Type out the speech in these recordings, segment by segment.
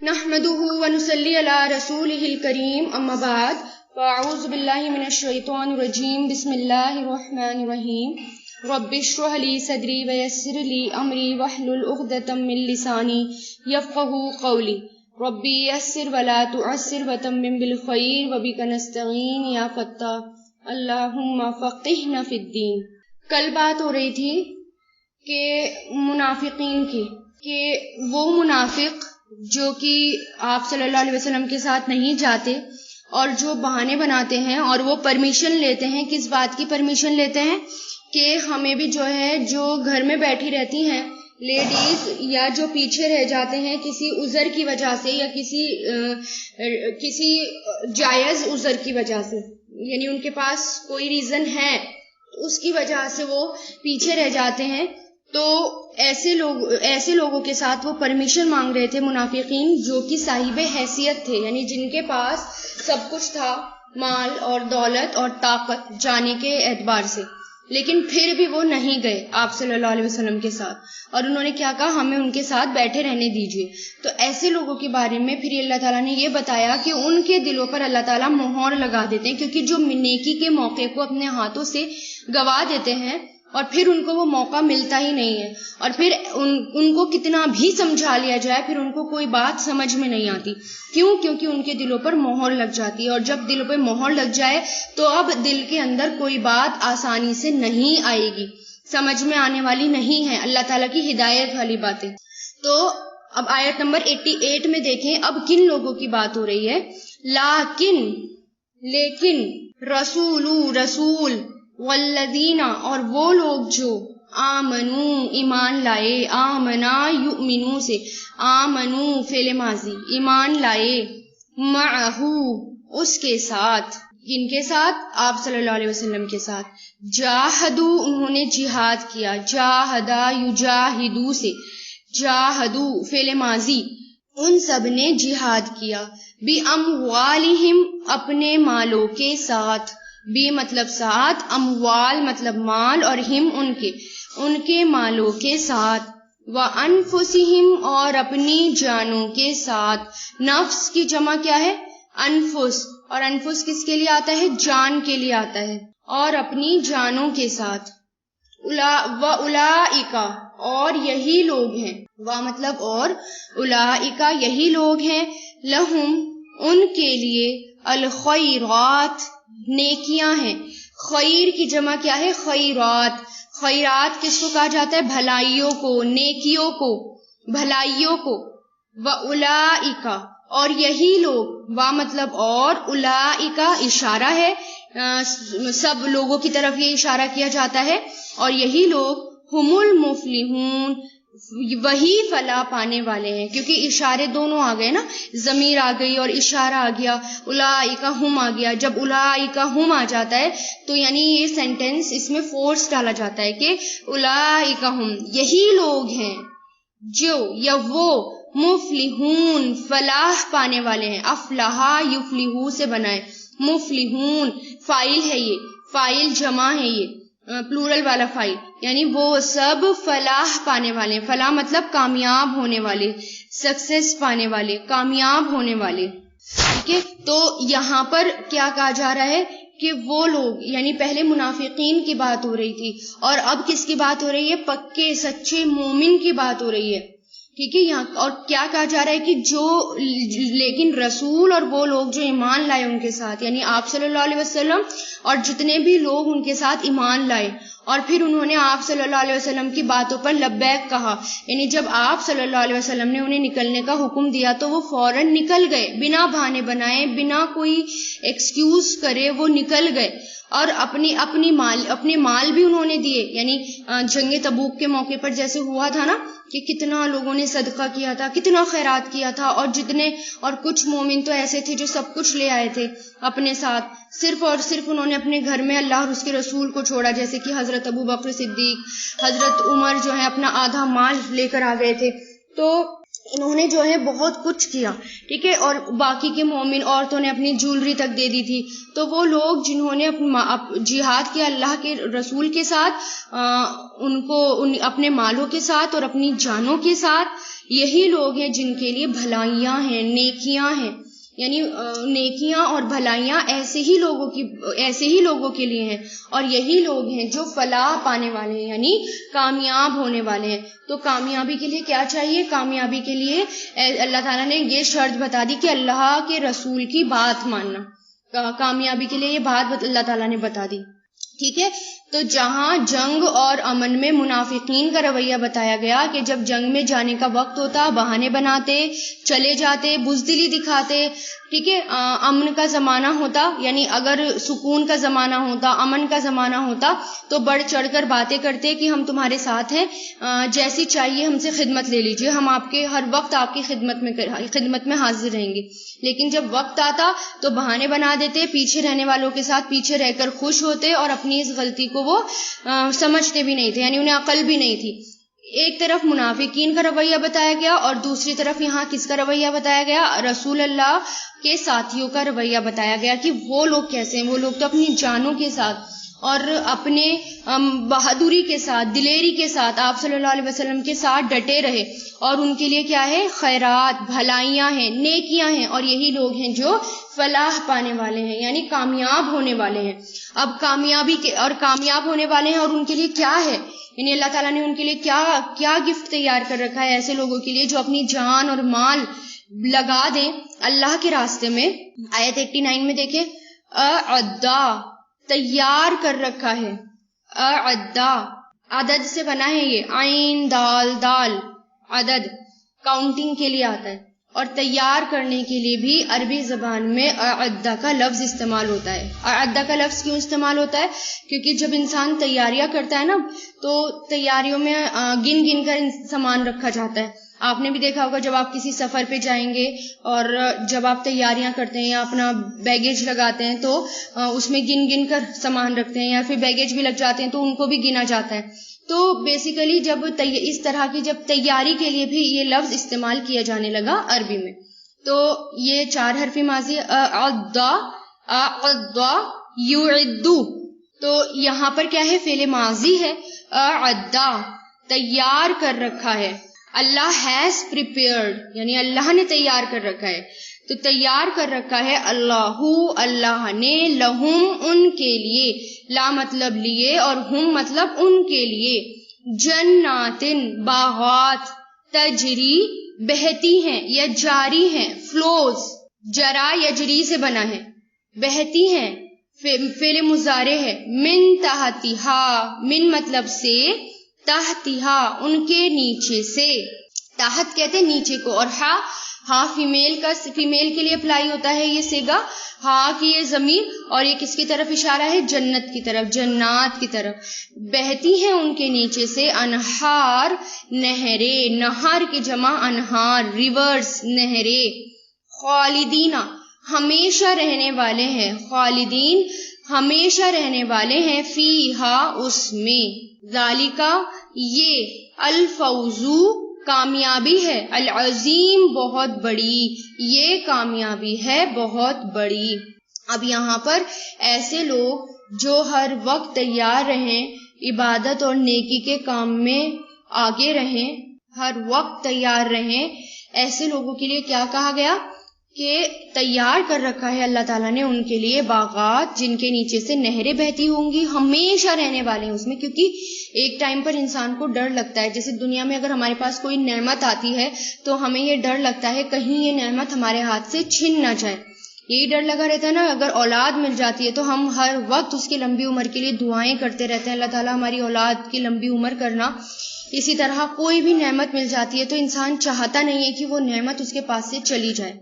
نحمده ونصلي على رسوله الكريم اما بعد فاعوذ باللہ من الشیطان الرجیم بسم اللہ الرحمن الرحیم رب اشرح لي صدری ویسر لي امری واحلل عقدۃ من لسانی یفقهوا قولی ربی یسر ولا تعسر وتمم بالخیر وبک نستعین یا فتاح اللہم فقہنا فی الدین۔ کل بات ہو رہی تھی کہ منافقین کی، کہ وہ منافق جو کہ آپ صلی اللہ علیہ وسلم کے ساتھ نہیں جاتے اور جو بہانے بناتے ہیں اور وہ پرمیشن لیتے ہیں، کس بات کی پرمیشن لیتے ہیں کہ ہمیں بھی جو ہے، جو گھر میں بیٹھی رہتی ہیں لیڈیز یا جو پیچھے رہ جاتے ہیں کسی عذر کی وجہ سے یا کسی جائز عذر کی وجہ سے، یعنی ان کے پاس کوئی ریزن ہے اس کی وجہ سے وہ پیچھے رہ جاتے ہیں، تو ایسے لوگوں کے ساتھ وہ پرمیشن مانگ رہے تھے منافقین جو کہ صاحب حیثیت تھے، یعنی جن کے پاس سب کچھ تھا، مال اور دولت اور طاقت جانے کے اعتبار سے، لیکن پھر بھی وہ نہیں گئے آپ صلی اللہ علیہ وسلم کے ساتھ، اور انہوں نے کیا کہا، ہمیں ان کے ساتھ بیٹھے رہنے دیجیے۔ تو ایسے لوگوں کے بارے میں پھر اللہ تعالیٰ نے یہ بتایا کہ ان کے دلوں پر اللہ تعالیٰ مہر لگا دیتے ہیں، کیونکہ جو نیکی کے موقع کو اپنے ہاتھوں سے گوا دیتے ہیں اور پھر ان کو وہ موقع ملتا ہی نہیں ہے، اور پھر ان کو کتنا بھی سمجھا لیا جائے پھر ان کو کوئی بات سمجھ میں نہیں آتی۔ کیوں؟ کیونکہ ان کے دلوں پر مہر لگ جاتی ہے، اور جب دلوں پہ مہر لگ جائے تو اب دل کے اندر کوئی بات آسانی سے نہیں آئے گی، سمجھ میں آنے والی نہیں ہے اللہ تعالیٰ کی ہدایت والی باتیں۔ تو اب آیت نمبر 88 میں دیکھیں اب کن لوگوں کی بات ہو رہی ہے۔ لیکن رسول والذین، اور وہ لوگ جو آمنو ایمان لائے، آمنا یؤمنو سے آمنو فعل ماضی، ایمان لائے، معہو اس کے ساتھ، جن کے ساتھ آپ صلی اللہ علیہ وسلم کے ساتھ، جاہدو انہوں نے جہاد کیا، جاہدا یجاہدو سے جاہدو فعل ماضی، ان سب نے جہاد کیا، بِأَمْوَالِهِمْ اپنے مالوں کے ساتھ، بی مطلب ساتھ، اموال مطلب مال، اور ہم ان کے مالوں کے ساتھ، وَأَنفُسِهِمْ اور اپنی جانوں کے ساتھ۔ نفس کی جمع کیا ہے؟ انفس، اور انفس کس کے لیے آتا ہے؟ جان کے لیے آتا ہے، اور اپنی جانوں کے ساتھ۔ وَأُولَئِکَ اور یہی لوگ ہیں، مطلب اور، اولئک یہی لوگ ہیں، لہم ان کے لیے، الخیرات نیکیاں ہیں۔ خیر کی جمع کیا ہے؟ خیرات۔ خیرات کس کو کہا جاتا ہے؟ بھلائیوں کو، نیکیوں کو، بھلائیوں کو۔ وَأُولَئِکَ اور یہی لوگ، مطلب اور، اولئک اشارہ ہے، سب لوگوں کی طرف یہ اشارہ کیا جاتا ہے، اور یہی لوگ ہم المفلحون وہی فلاح پانے والے ہیں، کیونکہ اشارے دونوں آ گئے نا، ضمیر آ گئی اور اشارہ آ گیا، اولئک ہم آ گیا۔ جب اولئک ہم آ جاتا ہے تو یعنی یہ سینٹینس اس میں فورس ڈالا جاتا ہے کہ اولئک ہم یہی لوگ ہیں جو، یا وہ، مفلحون فلاح پانے والے ہیں۔ افلاح یفلحو سے بنائے، مفلحون فاعل ہے، یہ فاعل جمع ہے، یہ پلورل والا فاعل، یعنی وہ سب فلاح پانے والے ہیں۔ فلاح مطلب کامیاب ہونے والے، سکسیس پانے والے، کامیاب ہونے والے، ٹھیک ہے۔ تو یہاں پر کیا کہا جا رہا ہے کہ وہ لوگ، یعنی پہلے منافقین کی بات ہو رہی تھی اور اب کس کی بات ہو رہی ہے؟ پکے سچے مومن کی بات ہو رہی ہے، ٹھیک ہے۔ یہاں اور کیا کہا جا رہا ہے کہ جو، لیکن رسول اور وہ لوگ جو ایمان لائے ان کے ساتھ، یعنی آپ صلی اللہ علیہ وسلم اور جتنے بھی لوگ ان کے ساتھ ایمان لائے، اور پھر انہوں نے آپ صلی اللہ علیہ وسلم کی باتوں پر لبیک کہا، یعنی جب آپ صلی اللہ علیہ وسلم نے انہیں نکلنے کا حکم دیا تو وہ فوراً نکل گئے، بنا بہانے بنائے، بنا کوئی ایکسکیوز کرے وہ نکل گئے، اور اپنے مال بھی انہوں نے دیے، یعنی جنگ تبوک کے موقع پر جیسے ہوا تھا نا کہ کتنا لوگوں نے صدقہ کیا تھا، کتنا خیرات کیا تھا، اور کچھ مومن تو ایسے تھے جو سب کچھ لے آئے تھے اپنے ساتھ، صرف اور صرف انہوں نے اپنے گھر میں اللہ اور اس کے رسول کو چھوڑا، جیسے کہ حضرت ابو بکر صدیق، حضرت عمر جو ہے اپنا آدھا مال لے کر آ گئے تھے۔ تو انہوں نے جو ہے بہت کچھ کیا، ٹھیک ہے، اور باقی کے مومن عورتوں نے اپنی جولری تک دے دی تھی. تو وہ لوگ جنہوں نے جہاد کیا اللہ کے رسول کے ساتھ، اپنے مالوں کے ساتھ اور اپنی جانوں کے ساتھ، یہی لوگ ہیں جن کے لیے بھلائیاں ہیں، نیکیاں ہیں. یعنی نیکیاں اور بھلائیاں ایسے ہی لوگوں کے لیے ہیں، اور یہی لوگ ہیں جو فلاح پانے والے ہیں، یعنی کامیاب ہونے والے ہیں. تو کامیابی کے لیے کیا چاہیے؟ کامیابی کے لیے اللہ تعالیٰ نے یہ شرط بتا دی کہ اللہ کے رسول کی بات ماننا. کامیابی کے لیے یہ بات اللہ تعالیٰ نے بتا دی، ٹھیک ہے. تو جہاں جنگ اور امن میں منافقین کا رویہ بتایا گیا کہ جب جنگ میں جانے کا وقت ہوتا بہانے بناتے، چلے جاتے، بزدلی دکھاتے، ٹھیک ہے. امن کا زمانہ ہوتا، یعنی اگر سکون کا زمانہ ہوتا، امن کا زمانہ ہوتا، تو بڑھ چڑھ کر باتیں کرتے کہ ہم تمہارے ساتھ ہیں، جیسی چاہیے ہم سے خدمت لے لیجئے، ہم آپ کے ہر وقت آپ کی خدمت میں حاضر رہیں گے. لیکن جب وقت آتا تو بہانے بنا دیتے، پیچھے رہنے والوں کے ساتھ پیچھے رہ کر خوش ہوتے، اور اپنی اس غلطی کو وہ سمجھتے بھی نہیں تھے، یعنی انہیں عقل بھی نہیں تھی. ایک طرف منافقین کا رویہ بتایا گیا، اور دوسری طرف یہاں کس کا رویہ بتایا گیا؟ رسول اللہ کے ساتھیوں کا رویہ بتایا گیا کہ وہ لوگ کیسے ہیں. وہ لوگ تو اپنی جانوں کے ساتھ اور اپنے بہادری کے ساتھ، دلیری کے ساتھ آپ صلی اللہ علیہ وسلم کے ساتھ ڈٹے رہے، اور ان کے لیے کیا ہے؟ خیرات، بھلائیاں ہیں، نیکیاں ہیں، اور یہی لوگ ہیں جو فلاح پانے والے ہیں، یعنی کامیاب ہونے والے ہیں. اب کامیاب ہونے والے ہیں، اور ان کے لیے کیا ہے؟ یعنی اللہ تعالیٰ نے ان کے لیے کیا گفٹ تیار کر رکھا ہے ایسے لوگوں کے لیے جو اپنی جان اور مال لگا دیں اللہ کے راستے میں. آیت 89 میں دیکھیں، اعدّا، تیار کر رکھا ہے. اعدّا عدد سے بنا ہے، یہ عین دال دال، عدد کاؤنٹنگ کے لیے آتا ہے. اور تیار کرنے کے لیے بھی عربی زبان میں اعدّا کا لفظ استعمال ہوتا ہے. اعدّا کا لفظ کیوں استعمال ہوتا ہے؟ کیونکہ جب انسان تیاریاں کرتا ہے نا، تو تیاریوں میں گن گن کر سامان رکھا جاتا ہے. آپ نے بھی دیکھا ہوگا جب آپ کسی سفر پہ جائیں گے اور جب آپ تیاریاں کرتے ہیں یا اپنا بیگیج لگاتے ہیں تو اس میں گن گن کر سامان رکھتے ہیں، یا پھر بیگیج بھی لگ جاتے ہیں تو ان کو بھی گنا جاتا ہے. تو بیسیکلی جب اس طرح کی جب تیاری کے لیے بھی یہ لفظ استعمال کیا جانے لگا عربی میں. تو یہ 4 حرفی ماضی اعدّا یعدّو، تو یہاں پر کیا ہے؟ فعل ماضی ہے. اعدّا تیار کر رکھا ہے. اللہ ہیز پریپیئرڈ، یعنی اللہ نے تیار کر رکھا ہے. تو تیار کر رکھا ہے اللہ نے، لہم ان کے لیے، لا مطلب لیے اور ہم مطلب ان کے لیے، جناتن باغات، تجری بہتی ہیں یا جاری ہیں، فلوز، جرا یجری سے بنا ہے، بہتی ہیں، فعل مضارع ہے. من تحتہا، من مطلب سے، تحتہا ان کے نیچے سے، تحت کہتے ہیں نیچے کو، اور ہاں فیمیل کے لیے اپلائی ہوتا ہے یہ صیغہ، ہاں کی یہ ضمیر، اور یہ کس کی طرف اشارہ ہے؟ جنت کی طرف، جنات کی طرف. بہتی ہیں ان کے نیچے سے انہار، نہریں، نہر کی جمع انہار، ریورز، نہریں. خالدین ہمیشہ رہنے والے ہیں، خالدین ہمیشہ رہنے والے ہیں، فیہا اس میں، ذالکا یہ، الفوزو کامیابی ہے، العظیم بہت بڑی، یہ کامیابی ہے بہت بڑی. اب یہاں پر ایسے لوگ جو ہر وقت تیار رہیں، عبادت اور نیکی کے کام میں آگے رہیں، ہر وقت تیار رہیں، ایسے لوگوں کے لیے کیا کہا گیا؟ کہ تیار کر رکھا ہے اللہ تعالیٰ نے ان کے لیے باغات جن کے نیچے سے نہریں بہتی ہوں گی، ہمیشہ رہنے والے ہیں اس میں. کیونکہ ایک ٹائم پر انسان کو ڈر لگتا ہے، جیسے دنیا میں اگر ہمارے پاس کوئی نعمت آتی ہے تو ہمیں یہ ڈر لگتا ہے کہیں یہ نعمت ہمارے ہاتھ سے چھن نہ جائے، یہی ڈر لگا رہتا ہے نا. اگر اولاد مل جاتی ہے تو ہم ہر وقت اس کی لمبی عمر کے لیے دعائیں کرتے رہتے ہیں، اللہ تعالیٰ ہماری اولاد کی لمبی عمر کرنا. اسی طرح کوئی بھی نعمت مل جاتی ہے تو انسان چاہتا نہیں ہے کہ وہ نعمت اس کے پاس سے چلی جائے،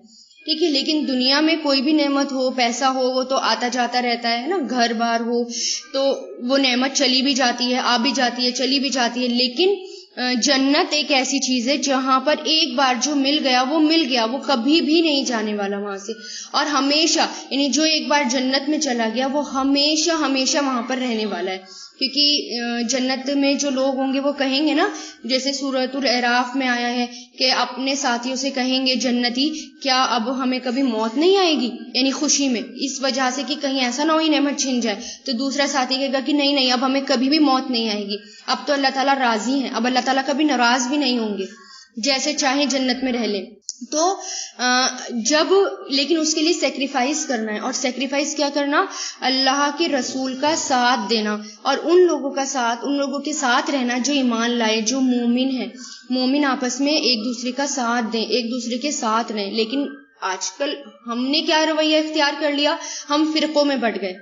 ٹھیک ہے. لیکن دنیا میں کوئی بھی نعمت ہو، پیسہ ہو، وہ تو آتا جاتا رہتا ہے نا، گھر بار ہو تو وہ نعمت چلی بھی جاتی ہے، آ بھی جاتی ہے، چلی بھی جاتی ہے. لیکن جنت ایک ایسی چیز ہے جہاں پر ایک بار جو مل گیا وہ مل گیا، وہ کبھی بھی نہیں جانے والا وہاں سے، اور ہمیشہ، یعنی جو ایک بار جنت میں چلا گیا وہ ہمیشہ ہمیشہ وہاں پر رہنے والا ہے. کیونکہ جنت میں جو لوگ ہوں گے وہ کہیں گے نا، جیسے سورۃ الاعراف میں آیا ہے کہ اپنے ساتھیوں سے کہیں گے جنتی کیا اب ہمیں کبھی موت نہیں آئے گی، یعنی خوشی میں، اس وجہ سے کہ کہیں ایسا نہ ہو یہ نعمت چھن جائے. تو دوسرا ساتھی کہے گا کہ نہیں اب ہمیں کبھی بھی موت نہیں آئے گی، اب تو اللہ تعالیٰ راضی ہیں، اب اللہ تعالیٰ کبھی ناراض بھی نہیں ہوں گے، جیسے چاہیں جنت میں رہ لیں. تو جب لیکن اس کے لیے سیکریفائس کرنا ہے، اور سیکریفائس کیا کرنا؟ اللہ کے رسول کا ساتھ دینا، اور ان لوگوں کے ساتھ رہنا جو ایمان لائے، جو مومن ہیں. مومن آپس میں ایک دوسرے کا ساتھ دیں، ایک دوسرے کے ساتھ رہیں. لیکن آج کل ہم نے کیا رویہ اختیار کر لیا؟ ہم فرقوں میں بٹ گئے،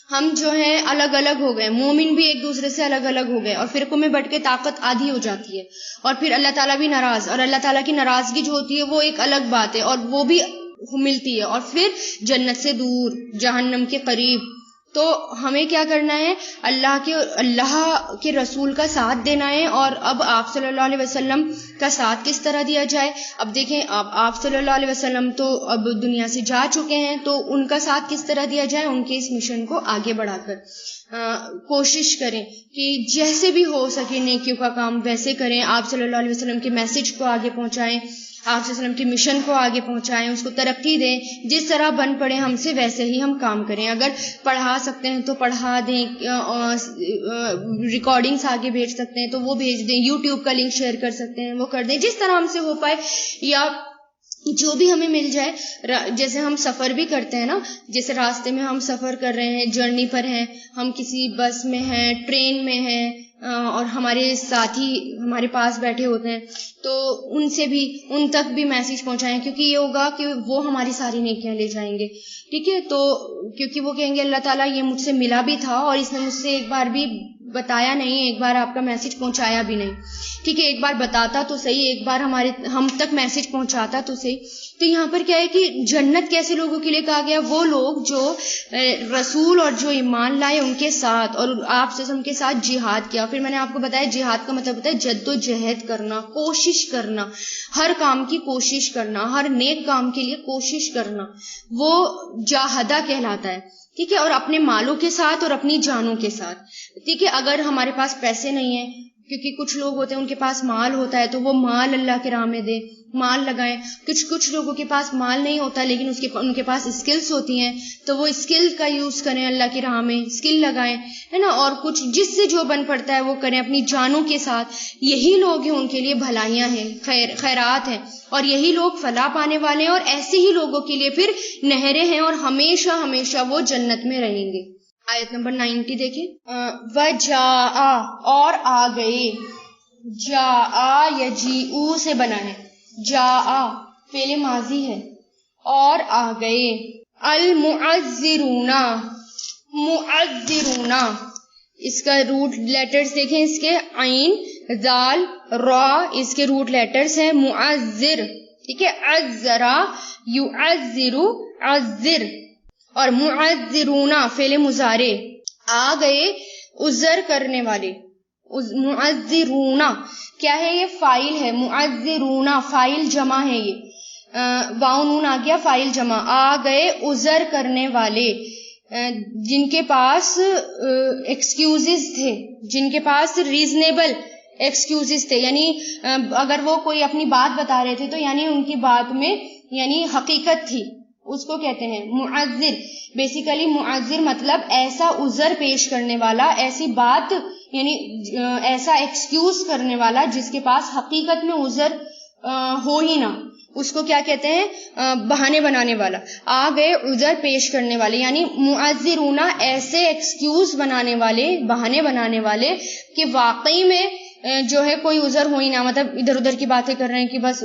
ہم جو ہیں الگ الگ ہو گئے، مومن بھی ایک دوسرے سے الگ الگ ہو گئے، اور فرقوں میں بٹ کے طاقت آدھی ہو جاتی ہے، اور پھر اللہ تعالیٰ بھی ناراض، اور اللہ تعالیٰ کی ناراضگی جو ہوتی ہے وہ ایک الگ بات ہے، اور وہ بھی ملتی ہے، اور پھر جنت سے دور، جہنم کے قریب. تو ہمیں کیا کرنا ہے؟ اللہ کے رسول کا ساتھ دینا ہے. اور اب آپ صلی اللہ علیہ وسلم کا ساتھ کس طرح دیا جائے؟ اب دیکھیں، آپ صلی اللہ علیہ وسلم تو اب دنیا سے جا چکے ہیں، تو ان کا ساتھ کس طرح دیا جائے؟ ان کے اس مشن کو آگے بڑھا کر کوشش کریں کہ جیسے بھی ہو سکے نیکیوں کا کام ویسے کریں. آپ صلی اللہ علیہ وسلم کے میسج کو آگے پہنچائیں، آپ صلی اللہ علیہ وسلم کے مشن کو آگے پہنچائیں، اس کو ترقی دیں. جس طرح بن پڑے ہم سے ویسے ہی ہم کام کریں. اگر پڑھا سکتے ہیں تو پڑھا دیں، ریکارڈنگز آگے بھیج سکتے ہیں تو وہ بھیج دیں، یوٹیوب کا لنک شیئر کر سکتے ہیں وہ کر دیں، جس طرح ہم سے ہو پائے، یا جو بھی ہمیں مل جائے. جیسے ہم سفر بھی کرتے ہیں نا، جیسے راستے میں ہم سفر کر رہے ہیں، جرنی پر ہیں، ہم کسی بس میں ہیں، ٹرین میں ہیں، اور ہمارے ساتھی ہمارے پاس بیٹھے ہوتے ہیں، تو ان تک بھی میسج پہنچائیں، کیونکہ یہ ہوگا کہ وہ ہماری ساری نیکیاں لے جائیں گے. ٹھیک ہے؟ تو کیونکہ وہ کہیں گے اللہ تعالیٰ یہ مجھ سے ملا بھی تھا اور اس نے مجھ سے ایک بار بھی بتایا نہیں، ایک بار آپ کا میسج پہنچایا بھی نہیں. ٹھیک ہے، ایک بار بتاتا تو صحیح، ایک بار ہم تک میسج پہنچاتا تو صحیح. تو یہاں پر کیا ہے کہ جنت کیسے لوگوں کے لیے کہا گیا؟ وہ لوگ جو رسول اور جو ایمان لائے ان کے ساتھ، اور آپ سے ان کے ساتھ جہاد کیا. پھر میں نے آپ کو بتایا جہاد کا مطلب ہوتا ہے جد و جہد کرنا، کوشش کرنا، ہر کام کی کوشش کرنا، ہر نیک کام کے لیے کوشش کرنا، وہ جاہدہ کہلاتا ہے. ٹھیک ہے، اور اپنے مالوں کے ساتھ اور اپنی جانوں کے ساتھ. ٹھیک ہے، اگر ہمارے پاس پیسے نہیں ہیں، کیونکہ کچھ لوگ ہوتے ہیں ان کے پاس مال ہوتا ہے تو وہ مال اللہ کے راہ میں دیں، مال لگائیں. کچھ لوگوں کے پاس مال نہیں ہوتا لیکن ان کے پاس اسکلز ہوتی ہیں تو وہ اسکل کا یوز کریں، اللہ کی راہ میں اسکل لگائیں، ہے نا. اور کچھ جس سے جو بن پڑتا ہے وہ کریں اپنی جانوں کے ساتھ. یہی لوگ ہیں، ان کے لیے بھلائیاں ہیں، خیرات ہیں، اور یہی لوگ فلاح پانے والے ہیں. اور ایسے ہی لوگوں کے لیے پھر نہریں ہیں، اور ہمیشہ ہمیشہ وہ جنت میں رہیں گے. آیت نمبر 90 دیکھیں. وجاء، اور آ گئے. جاء یجیء سے بنا ہے. جاء فعل ماضی ہے، اور آ گئے. المعذرون، معذرون، اس کا روٹ لیٹرز دیکھیں، اس کے عین، ذال، را، اس کے روٹ لیٹرز ہیں. معذر، ٹھیک ہے، عذرا، یعذر، عذر. اور معذرون فعل مضارع، آ گئے عذر کرنے والے. معذرون کیا ہے؟ یہ فاعل ہے. معذرون فاعل جمع ہے، یہ واو نون آ گیا، فاعل جمع. آ گئے عذر کرنے والے، جن کے پاس ایکسکیوزز تھے، جن کے پاس ریزنیبل ایکسکیوزز تھے. یعنی اگر وہ کوئی اپنی بات بتا رہے تھے تو یعنی ان کی بات میں یعنی حقیقت تھی، اس کو کہتے ہیں معذر. بیسیکلی معذر مطلب ایسا عذر پیش کرنے والا، ایسی بات یعنی ایسا ایکسکیوز کرنے والا جس کے پاس حقیقت میں عذر ہو ہی نہ، اس کو کیا کہتے ہیں؟ بہانے بنانے والا. آ گئے عذر پیش کرنے والے، یعنی معذرون ایسے ایکسکیوز بنانے والے، بہانے بنانے والے کہ واقعی میں جو ہے کوئی عذر ہو ہی نہ، مطلب ادھر ادھر کی باتیں کر رہے ہیں کہ بس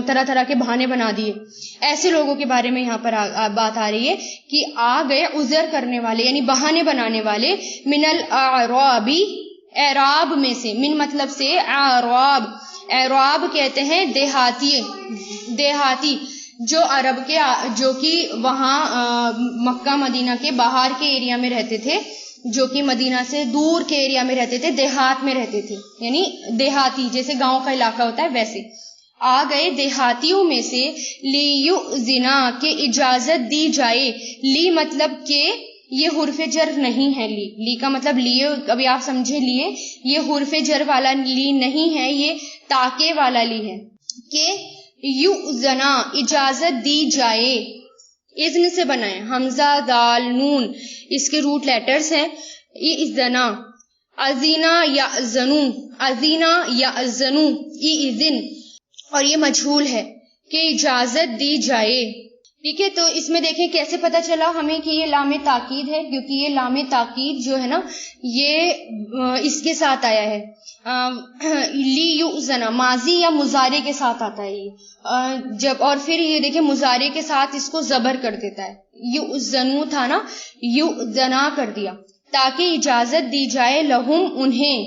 طرح طرح کے بہانے بنا دیے. ایسے لوگوں کے بارے میں یہاں پر بات آ رہی ہے کہ آ گئے عذر کرنے والے یعنی بہانے بنانے والے. من الاعراب، اعراب میں سے، من مطلب سے اعراب، اعراب کہتے ہیں دیہاتی، دیہاتی جو عرب کے، جو کہ وہاں مکہ مدینہ کے باہر کے ایریا میں رہتے تھے، جو کہ مدینہ سے دور کے ایریا میں رہتے تھے، دیہات میں رہتے تھے، یعنی دیہاتی جیسے گاؤں کا علاقہ ہوتا ہے ویسے. آ گئے دیہاتیوں میں سے، لیؤذنا کہ اجازت دی جائے، لی مطلب کہ، یہ حرف جر نہیں ہے، لی کا مطلب لیے، ابھی آپ سمجھے لیے، یہ حرف جر والا لی نہیں ہے، یہ تاکہ والا لی ہے کہ یؤذنا اجازت دی جائے، اذن سے بنائیں، حمزہ دال نون اس کے روٹ لیٹرز ہیں، اذنا، ازینا یأذنو، ازینا یأذنو، اذن، اور یہ مجہول ہے کہ اجازت دی جائے، ٹھیک ہے۔ تو اس میں دیکھیں کیسے پتہ چلا ہمیں کہ یہ لام تاکید ہے، کیونکہ یہ لام تاکید جو ہے نا یہ اس کے ساتھ آیا ہے، لی یؤذنا، ماضی یا مضارع کے ساتھ آتا ہے یہ، جب اور پھر یہ دیکھیں مضارع کے ساتھ اس کو زبر کر دیتا ہے، یؤذنو تھا نا، یؤذنا کر دیا، تاکہ اجازت دی جائے، لہم انہیں،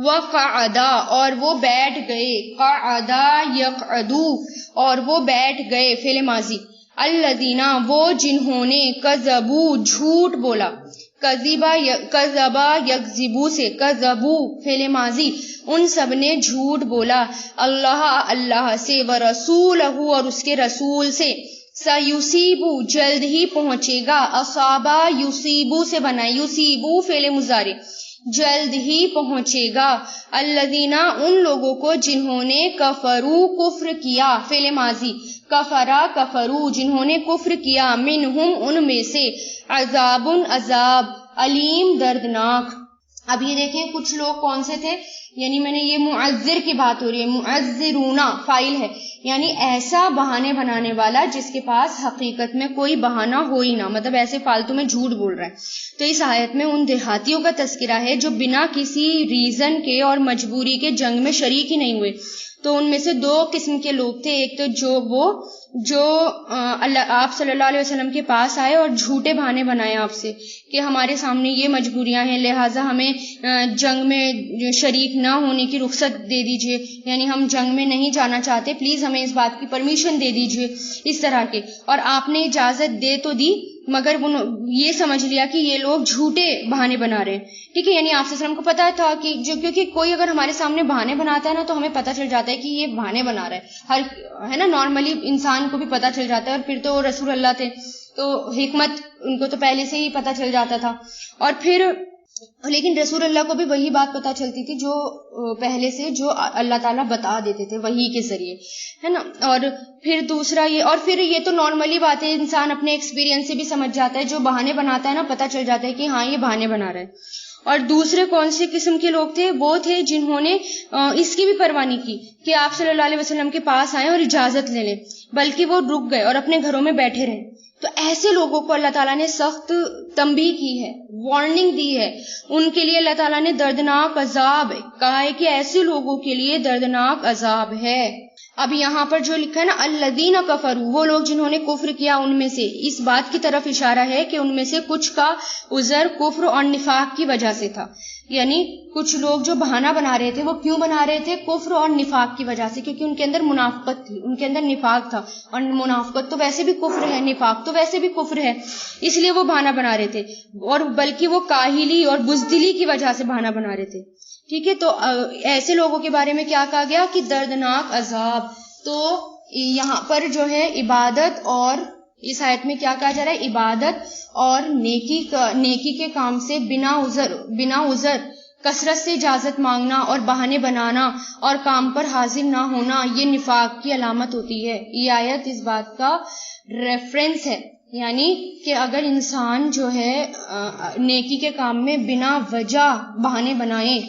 وقعدا اور وہ بیٹھ گئے، قعدا یقعدو اور وہ بیٹھ گئے، فعل ماضی، الذین وہ جنہوں نے، کذبو جھوٹ بولا، کذبا یکذبو سے، کذبو فعل ماضی، ان سب نے جھوٹ بولا، اللہ سے، ورسولہ اور اس کے رسول سے، سیصیبو جلد ہی پہنچے گا، اصابہ یصیبو سے بنا، یصیبو فعل مضارع، جلد ہی پہنچے گا، الذین ان لوگوں کو جنہوں نے، کفرو کفر کیا، فعل ماضی، کفرا کفرو جنہوں نے کفر کیا، منہم ان میں سے، عذاب عذاب، علیم دردناک۔ اب یہ دیکھیں کچھ لوگ کون سے تھے، یعنی میں نے یہ معذر کی بات ہو رہی ہے، معذرون فاعل ہے، یعنی ایسا بہانے بنانے والا جس کے پاس حقیقت میں کوئی بہانہ ہو ہی نہ، مطلب ایسے فالتو میں جھوٹ بول رہا ہے۔ تو اس آیت میں ان دیہاتیوں کا تذکرہ ہے جو بنا کسی ریزن کے اور مجبوری کے جنگ میں شریک ہی نہیں ہوئے۔ تو ان میں سے دو قسم کے لوگ تھے، ایک تو جو آپ صلی اللہ علیہ وسلم کے پاس آئے اور جھوٹے بہانے بنائے آپ سے کہ ہمارے سامنے یہ مجبوریاں ہیں، لہٰذا ہمیں جنگ میں شریک نہ ہونے کی رخصت دے دیجئے، یعنی ہم جنگ میں نہیں جانا چاہتے، پلیز ہمیں اس بات کی پرمیشن دے دیجئے، اس طرح کے، اور آپ نے اجازت دے تو دی مگر یہ سمجھ لیا کہ یہ لوگ جھوٹے بہانے بنا رہے ہیں، ٹھیک ہے۔ یعنی آپ صلی اللہ علیہ وسلم کو پتا تھا کہ کیونکہ کوئی اگر ہمارے سامنے بہانے بناتا ہے نا تو ہمیں پتہ چل جاتا ہے کہ یہ بہانے بنا رہا ہے، ہے نا، نارملی انسان کو بھی پتہ چل جاتا ہے، اور پھر تو رسول اللہ تھے تو حکمت ان کو تو پہلے سے ہی پتہ چل جاتا تھا، اور پھر لیکن رسول اللہ کو بھی وہی بات پتہ چلتی تھی جو پہلے سے جو اللہ تعالیٰ بتا دیتے تھے وحی کے ذریعے، ہے نا۔ اور پھر دوسرا یہ، اور پھر یہ تو نارملی بات ہے، انسان اپنے ایکسپیرینس سے بھی سمجھ جاتا ہے، جو بہانے بناتا ہے نا پتہ چل جاتا ہے کہ ہاں یہ بہانے بنا رہا ہے۔ اور دوسرے کون سے قسم کے لوگ تھے، وہ تھے جنہوں نے اس کی بھی پرواہ نہیں کی کہ آپ صلی اللہ علیہ وسلم کے پاس آئیں اور اجازت لے لیں، بلکہ وہ رک گئے اور اپنے گھروں میں بیٹھے رہے۔ تو ایسے لوگوں کو اللہ تعالیٰ نے سخت تنبیہ کی ہے، وارننگ دی ہے، ان کے لیے اللہ تعالیٰ نے دردناک عذاب کہا ہے کہ ایسے لوگوں کے لیے دردناک عذاب ہے۔ اب یہاں پر جو لکھا ہے نا الذین کفروا، وہ لوگ جنہوں نے کفر کیا، ان میں سے، اس بات کی طرف اشارہ ہے کہ ان میں سے کچھ کا عذر کفر اور نفاق کی وجہ سے تھا، یعنی کچھ لوگ جو بہانہ بنا رہے تھے وہ کیوں بنا رہے تھے؟ کفر اور نفاق کی وجہ سے، کیونکہ ان کے اندر منافقت تھی، ان کے اندر نفاق تھا، اور منافقت تو ویسے بھی کفر ہے، نفاق تو ویسے بھی کفر ہے، اس لیے وہ بہانہ بنا رہے تھے، اور بلکہ وہ کاہلی اور بزدلی کی وجہ سے بہانہ بنا رہے تھے، ٹھیک ہے۔ تو ایسے لوگوں کے بارے میں کیا کہا گیا کہ دردناک عذاب۔ تو یہاں پر جو ہے عبادت، اور اس آیت میں کیا کہا جا رہا ہے؟ عبادت اور نیکی کے کام سے بنا عذر کثرت سے اجازت مانگنا اور بہانے بنانا اور کام پر حاضر نہ ہونا، یہ نفاق کی علامت ہوتی ہے۔ یہ آیت اس بات کا ریفرنس ہے، یعنی کہ اگر انسان جو ہے نیکی کے کام میں بنا وجہ بہانے بنائے،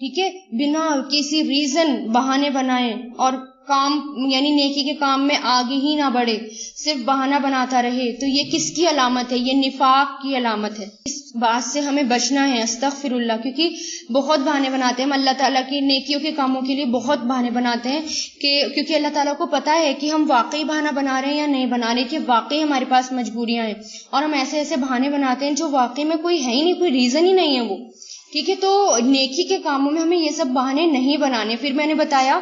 ٹھیک ہے، بنا کسی ریزن بہانے بنائے، اور کام یعنی نیکی کے کام میں آگے ہی نہ بڑھے، صرف بہانہ بناتا رہے، تو یہ کس کی علامت ہے؟ یہ نفاق کی علامت ہے۔ اس بات سے ہمیں بچنا ہے، استغفر اللہ، کیونکہ بہت بہانے بناتے ہیں ہم اللہ تعالیٰ کی نیکیوں کے کاموں کے لیے، بہت بہانے بناتے ہیں کیونکہ اللہ تعالیٰ کو پتا ہے کہ ہم واقعی بہانہ بنا رہے ہیں یا نہیں بنا رہے، کہ واقعی ہمارے پاس مجبوریاں ہیں، اور ہم ایسے بہانے بناتے ہیں جو واقعی میں کوئی ہے ہی نہیں، کوئی ریزن ہی نہیں ہے وہ، ٹھیک ہے۔ تو نیکی کے کاموں میں ہمیں یہ سب بہانے نہیں بنانے۔ پھر میں نے بتایا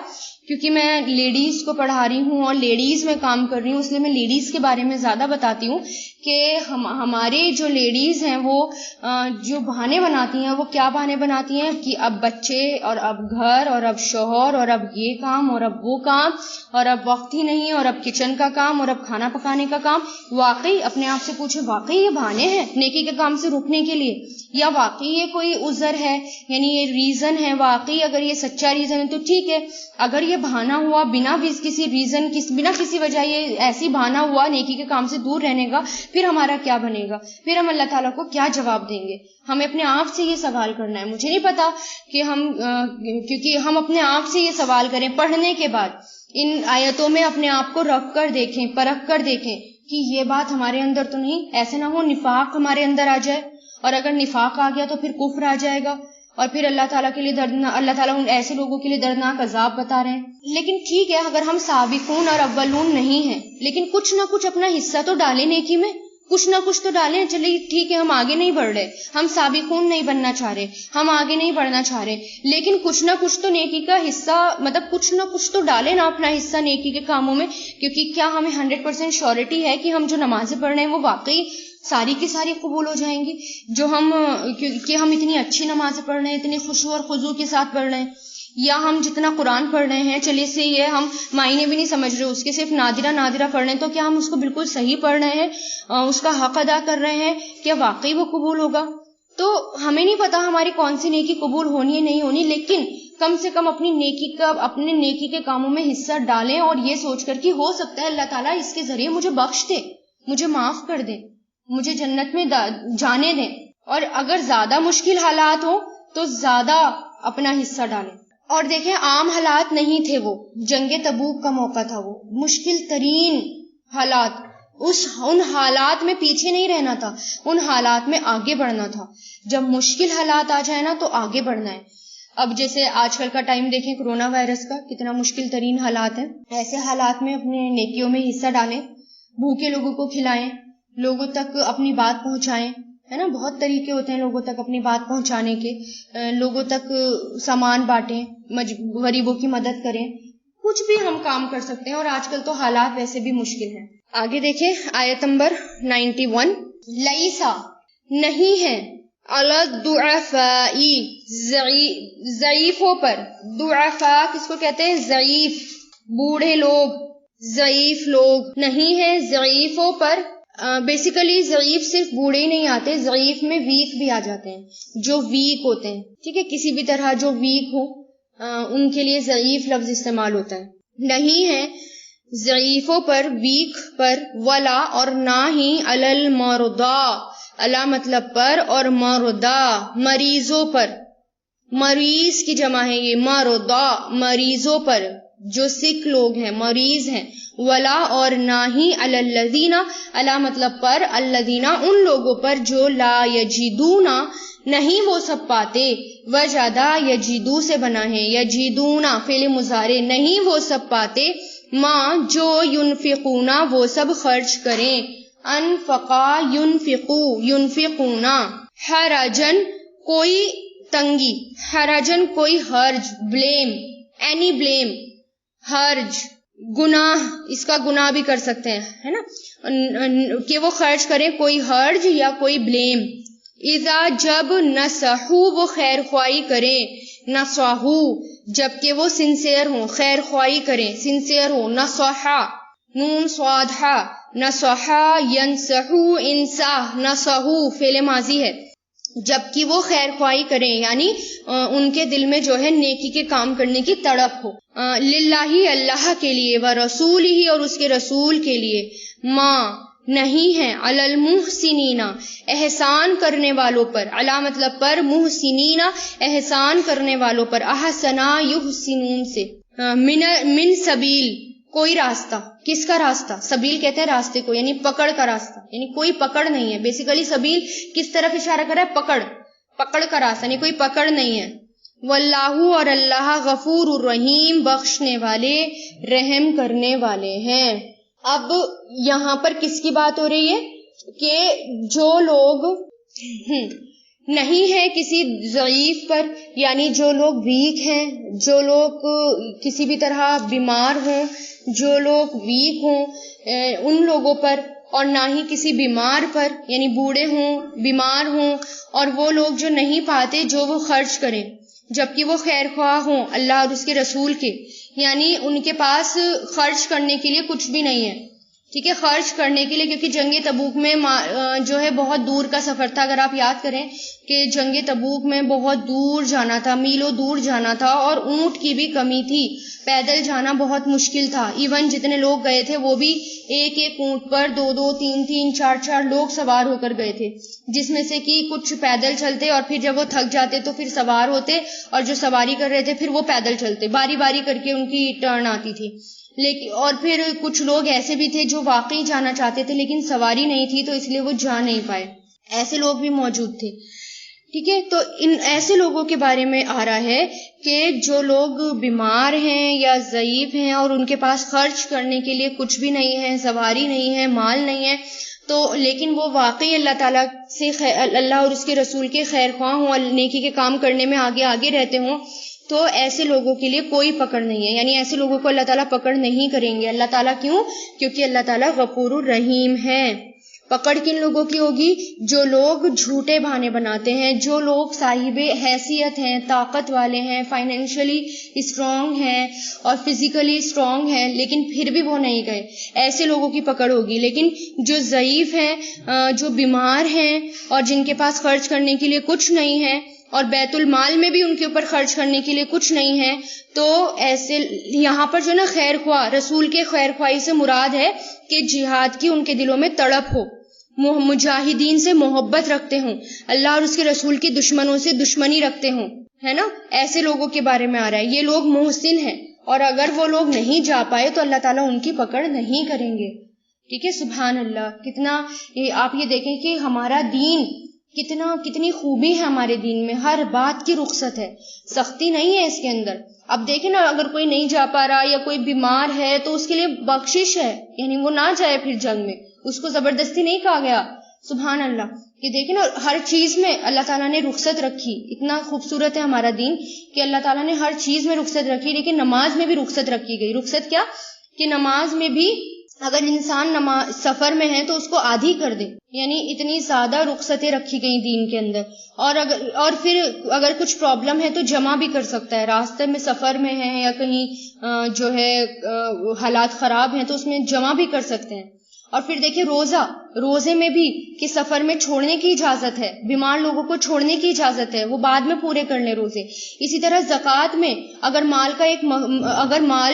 کیونکہ میں لیڈیز کو پڑھا رہی ہوں اور لیڈیز میں کام کر رہی ہوں، اس لیے میں لیڈیز کے بارے میں زیادہ بتاتی ہوں کہ ہمارے جو لیڈیز ہیں وہ جو بہانے بناتی ہیں، وہ کیا بہانے بناتی ہیں کہ اب بچے اور اب گھر اور اب شوہر اور اب یہ کام اور اب وہ کام اور اب وقت ہی نہیں اور اب کچن کا کام اور اب کھانا پکانے کا کام. واقعی اپنے آپ سے پوچھیں، واقعی یہ بہانے ہیں نیکی کے کام سے رکنے کے لیے، یا واقعی یہ کوئی عذر ہے، یعنی یہ ریزن ہے؟ واقعی اگر یہ سچا ریزن ہے تو ٹھیک ہے. اگر یہ بہانہ ہوا بنا کسی ریزن، بنا کسی وجہ، یہ ایسی بہانہ ہوا نیکی کے کام سے دور رہنے کا، پھر ہمارا کیا بنے گا؟ پھر ہم اللہ تعالیٰ کو کیا جواب دیں گے؟ ہمیں اپنے آپ سے یہ سوال کرنا ہے. مجھے نہیں پتا کہ کیونکہ ہم اپنے آپ سے یہ سوال کریں پڑھنے کے بعد، ان آیتوں میں اپنے آپ کو رکھ کر دیکھیں، پرکھ کر دیکھیں کہ یہ بات ہمارے اندر تو نہیں، ایسے نہ ہو نفاق ہمارے اندر آ جائے، اور اگر نفاق آ گیا تو پھر کفر آ جائے گا، اور پھر اللہ تعالیٰ کے لیے اللہ تعالیٰ ان ایسے لوگوں کے لیے دردناک عذاب بتا رہے ہیں. لیکن ٹھیک ہے، اگر ہم سابقون اور اولون نہیں ہیں، لیکن کچھ نہ کچھ اپنا حصہ تو ڈالیں نیکی میں، کچھ نہ کچھ تو ڈالیں. چلیے ٹھیک ہے، ہم آگے نہیں بڑھ رہے، ہم سابقون نہیں بننا چاہ رہے، ہم آگے نہیں بڑھنا چاہ رہے، لیکن کچھ نہ کچھ تو نیکی کا حصہ، مطلب کچھ نہ کچھ تو ڈالیں نا اپنا حصہ نیکی کے کاموں میں. کیونکہ کیا ہمیں 100% شیورٹی ہے کہ ہم جو نمازیں پڑھ رہے ہیں وہ واقعی ساری کی ساری قبول ہو جائیں گی؟ جو ہم اتنی اچھی نمازیں پڑھ رہے ہیں، اتنی خشوع اور خضوع کے ساتھ پڑھ رہے ہیں، یا ہم جتنا قرآن پڑھ رہے ہیں، چلیے سے یہ ہم معنی بھی نہیں سمجھ رہے، اس کے صرف نادرہ پڑھ رہے ہیں، تو کیا ہم اس کو بالکل صحیح پڑھ رہے ہیں، اس کا حق ادا کر رہے ہیں؟ کیا واقعی وہ قبول ہوگا؟ تو ہمیں نہیں پتا ہماری کون سی نیکی قبول ہونی ہے نہیں ہونی، لیکن کم سے کم اپنے نیکی کے کاموں میں حصہ ڈالیں، اور یہ سوچ کر کہ ہو سکتا ہے اللہ تعالیٰ اس کے ذریعے مجھے بخش دے، مجھے معاف کر دے، مجھے جنت میں جانے دیں. اور اگر زیادہ مشکل حالات ہوں تو زیادہ اپنا حصہ ڈالیں. اور دیکھیں، عام حالات نہیں تھے، وہ جنگ تبوک کا موقع تھا، وہ مشکل ترین حالات، ان حالات میں پیچھے نہیں رہنا تھا، ان حالات میں آگے بڑھنا تھا. جب مشکل حالات آ جائے نا تو آگے بڑھنا ہے. اب جیسے آج کل کا ٹائم دیکھیں، کرونا وائرس کا کتنا مشکل ترین حالات ہیں. ایسے حالات میں اپنے نیکیوں میں حصہ ڈالیں، بھوکے لوگوں کو کھلائیں، لوگوں تک اپنی بات پہنچائیں، ہے نا. بہت طریقے ہوتے ہیں لوگوں تک اپنی بات پہنچانے کے، لوگوں تک سامان بانٹیں، غریبوں کی مدد کریں، کچھ بھی ہم کام کر سکتے ہیں. اور آج کل تو حالات ویسے بھی مشکل ہیں. آگے دیکھیں آیت نمبر 91، لیسا نہیں ہے، علی الضعفاء ضعیفوں پر. ضعفاء کس کو کہتے ہیں؟ ضعیف، بوڑھے لوگ، ضعیف لوگ نہیں ہے ضعیفوں پر. بیسیکلی ضعیف صرف بوڑھے ہی نہیں آتے، ضعیف میں ویک بھی آ جاتے ہیں، جو ویک ہوتے ہیں، ٹھیک ہے، کسی بھی طرح جو ویک ہو ان کے لیے ضعیف لفظ استعمال ہوتا ہے. نہیں ہے ضعیفوں پر، ویک پر، ولا اور نہ ہی علی المرضى، علی مطلب پر، اور مرضى مریضوں پر، مریض کی جمع ہے یہ، مرضى مریضوں پر، جو سک لوگ ہیں، مریض ہیں. ولا اور نہ ہی علی الذین، علی مطلب پر، الذین ان لوگوں پر جو لا یجدون نہیں وہ سب پاتے، وجدا یجدو سے بنا ہے، یجدون فعل مضارع، نہیں وہ سب پاتے، ما جو ینفقون وہ سب خرچ کریں، انفقا ینفقو ینفقون، حرجن کوئی تنگی، حرجن کوئی حرج، بلیم، اینی بلیم، حرج گناہ، اس کا گناہ بھی کر سکتے ہیں، ہے نا، کہ وہ خرچ کریں کوئی حرج یا کوئی بلیم. اذا جب نصحو وہ خیر خواہی کریں، نصحو جب کہ وہ سنسیئر ہوں، خیر خواہی کریں، سنسیئر ہوں. نصحا نون صادحا، نصحا ینصحو انصاح، نصحو فعل ماضی ہے، جبکہ وہ خیر خواہی کریں، یعنی ان کے دل میں جو ہے نیکی کے کام کرنے کی تڑپ ہو. للہ اللہ کے لیے، و رسول ہی اور اس کے رسول کے لیے، ما نہیں ہے، علی المحسنین احسان کرنے والوں پر، علی مطلب پر، محسنین احسان کرنے والوں پر، احسنا یحسنون سے، من سبیل کوئی راستہ. کس کا راستہ؟ سبیل کہتے ہیں راستے کو، یعنی پکڑ کا راستہ، یعنی کوئی پکڑ نہیں ہے. بیسیکلی سبیل کس طرف اشارہ کر رہا ہے؟ پکڑ کا راستہ، یعنی کوئی پکڑ نہیں ہے. واللہ اور اللہ غفور الرحیم بخشنے والے، رحم کرنے والے ہیں. اب یہاں پر کس کی بات ہو رہی ہے؟ کہ جو لوگ نہیں ہے کسی ضعیف پر، یعنی جو لوگ ویک ہیں، جو لوگ کسی بھی طرح بیمار ہوں، جو لوگ ویک ہوں ان لوگوں پر، اور نہ ہی کسی بیمار پر، یعنی بوڑھے ہوں، بیمار ہوں، اور وہ لوگ جو نہیں پاتے جو وہ خرچ کریں جبکہ وہ خیر خواہ ہوں اللہ اور اس کے رسول کے، یعنی ان کے پاس خرچ کرنے کے لیے کچھ بھی نہیں ہے، ٹھیک ہے، خرچ کرنے کے لیے، کیونکہ جنگ تبوک میں جو ہے بہت دور کا سفر تھا. اگر آپ یاد کریں کہ جنگ تبوک میں بہت دور جانا تھا، میلوں دور جانا تھا، اور اونٹ کی بھی کمی تھی، پیدل جانا بہت مشکل تھا. ایون جتنے لوگ گئے تھے وہ بھی ایک ایک اونٹ پر 2-2 3-3 4-4 لوگ سوار ہو کر گئے تھے، جس میں سے کہ کچھ پیدل چلتے اور پھر جب وہ تھک جاتے تو پھر سوار ہوتے، اور جو سواری کر رہے تھے پھر وہ پیدل چلتے، باری باری کر کے ان کی ٹرن آتی تھی. لیکن اور پھر کچھ لوگ ایسے بھی تھے جو واقعی جانا چاہتے تھے لیکن سواری نہیں تھی تو اس لیے وہ جا نہیں پائے، ایسے لوگ بھی موجود تھے. ٹھیک ہے، تو ان ایسے لوگوں کے بارے میں آ رہا ہے کہ جو لوگ بیمار ہیں یا ضعیف ہیں اور ان کے پاس خرچ کرنے کے لیے کچھ بھی نہیں ہے، سواری نہیں ہے، مال نہیں ہے، تو لیکن وہ واقعی اللہ تعالیٰ سے اللہ اور اس کے رسول کے خیر خواہ ہوں اور نیکی کے کام کرنے میں آگے رہتے ہوں، تو ایسے لوگوں کے لیے کوئی پکڑ نہیں ہے، یعنی ایسے لوگوں کو اللہ تعالیٰ پکڑ نہیں کریں گے. اللہ تعالیٰ کیوں؟ کیونکہ اللہ تعالیٰ غفور الرحیم ہے. پکڑ کن لوگوں کی ہوگی؟ جو لوگ جھوٹے بہانے بناتے ہیں، جو لوگ صاحب حیثیت ہیں، طاقت والے ہیں، فائنینشلی اسٹرانگ ہیں اور فزیکلی اسٹرانگ ہیں لیکن پھر بھی وہ نہیں گئے، ایسے لوگوں کی پکڑ ہوگی. لیکن جو ضعیف ہیں، جو بیمار ہیں اور جن کے پاس خرچ کرنے کے لیے کچھ نہیں ہے اور بیت المال میں بھی ان کے اوپر خرچ کرنے کے لیے کچھ نہیں ہے، تو ایسے یہاں پر جو نا خیر خواہ، رسول کے خیر خواہی سے مراد ہے کہ جہاد کی ان کے دلوں میں تڑپ ہو، مجاہدین سے محبت رکھتے ہوں، اللہ اور اس کے رسول کی دشمنوں سے دشمنی رکھتے ہوں، ہے نا، ایسے لوگوں کے بارے میں آ رہا ہے. یہ لوگ محسن ہیں اور اگر وہ لوگ نہیں جا پائے تو اللہ تعالیٰ ان کی پکڑ نہیں کریں گے. ٹھیک ہے، سبحان اللہ. کتنا آپ یہ دیکھیں کہ ہمارا دین کتنی خوبی ہے ہمارے دین میں، ہر بات کی رخصت ہے، سختی نہیں ہے اس کے اندر. اب دیکھیں نا، اگر کوئی نہیں جا پا رہا یا کوئی بیمار ہے تو اس کے لیے بخشش ہے، یعنی وہ نہ جائے پھر جنگ میں، اس کو زبردستی نہیں کہا گیا. سبحان اللہ. یہ دیکھیں نا، ہر چیز میں اللہ تعالیٰ نے رخصت رکھی. اتنا خوبصورت ہے ہمارا دین کہ اللہ تعالیٰ نے ہر چیز میں رخصت رکھی، لیکن نماز میں بھی رخصت رکھی گئی. رخصت کیا؟ کہ نماز میں بھی اگر انسان سفر میں ہے تو اس کو آدھی کر دے، یعنی اتنی زیادہ رخصتیں رکھی گئی دین کے اندر. اور پھر اگر کچھ پرابلم ہے تو جمع بھی کر سکتا ہے، راستے میں سفر میں ہے یا کہیں جو ہے حالات خراب ہیں تو اس میں جمع بھی کر سکتے ہیں. اور پھر دیکھیں روزے میں بھی کہ سفر میں چھوڑنے کی اجازت ہے، بیمار لوگوں کو چھوڑنے کی اجازت ہے، وہ بعد میں پورے کر لیں روزے. اسی طرح زکوٰۃ میں اگر مال